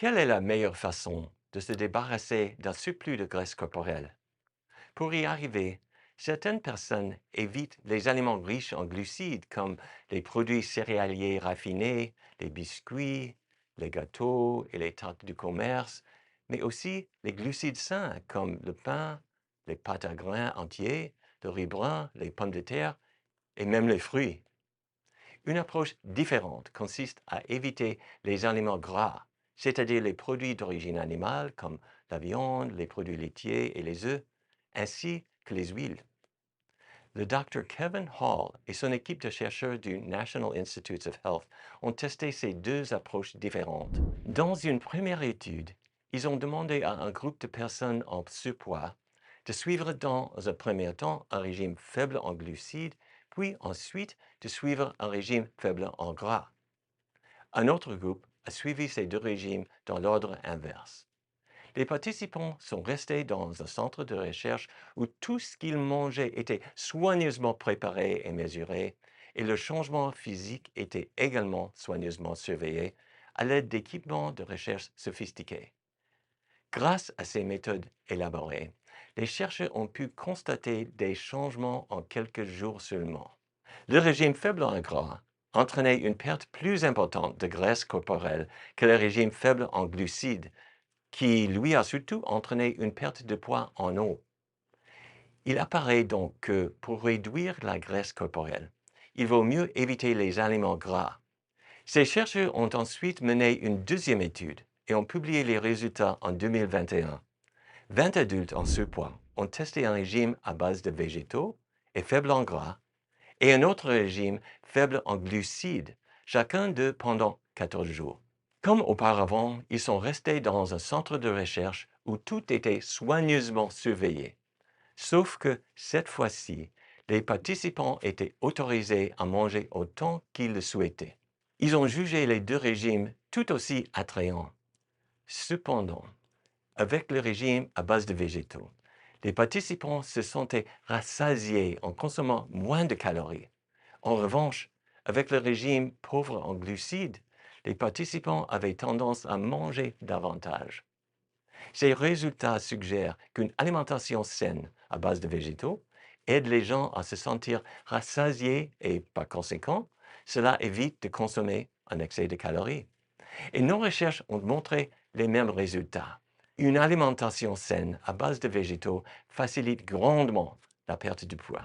Quelle est la meilleure façon de se débarrasser d'un surplus de graisse corporelle? Pour y arriver, certaines personnes évitent les aliments riches en glucides comme les produits céréaliers raffinés, les biscuits, les gâteaux et les tartes du commerce, mais aussi les glucides sains comme le pain, les pâtes à grains entiers, le riz brun, les pommes de terre et même les fruits. Une approche différente consiste à éviter les aliments gras, c'est-à-dire les produits d'origine animale comme la viande, les produits laitiers et les œufs, ainsi que les huiles. Le Dr. Kevin Hall et son équipe de chercheurs du National Institutes of Health ont testé ces deux approches différentes. Dans une première étude, ils ont demandé à un groupe de personnes en surpoids de suivre dans un premier temps un régime faible en glucides, puis ensuite de suivre un régime faible en gras. Un autre groupe a suivi ces deux régimes dans l'ordre inverse. Les participants sont restés dans un centre de recherche où tout ce qu'ils mangeaient était soigneusement préparé et mesuré, et le changement physique était également soigneusement surveillé à l'aide d'équipements de recherche sophistiqués. Grâce à ces méthodes élaborées, les chercheurs ont pu constater des changements en quelques jours seulement. Le régime faible en gras entraînait une perte plus importante de graisse corporelle que le régime faible en glucides, qui lui a surtout entraîné une perte de poids en eau. Il apparaît donc que pour réduire la graisse corporelle, il vaut mieux éviter les aliments gras. Ces chercheurs ont ensuite mené une deuxième étude et ont publié les résultats en 2021. 20 adultes en surpoids ont testé un régime à base de végétaux et faible en gras et un autre régime faible en glucides, chacun d'eux pendant 14 jours. Comme auparavant, ils sont restés dans un centre de recherche où tout était soigneusement surveillé. Sauf que cette fois-ci, les participants étaient autorisés à manger autant qu'ils le souhaitaient. Ils ont jugé les deux régimes tout aussi attrayants. Cependant, avec le régime à base de végétaux, les participants se sentaient rassasiés en consommant moins de calories. En revanche, avec le régime pauvre en glucides, les participants avaient tendance à manger davantage. Ces résultats suggèrent qu'une alimentation saine à base de végétaux aide les gens à se sentir rassasiés et, par conséquent, cela évite de consommer un excès de calories. Et nos recherches ont montré les mêmes résultats. Une alimentation saine à base de végétaux facilite grandement la perte de poids.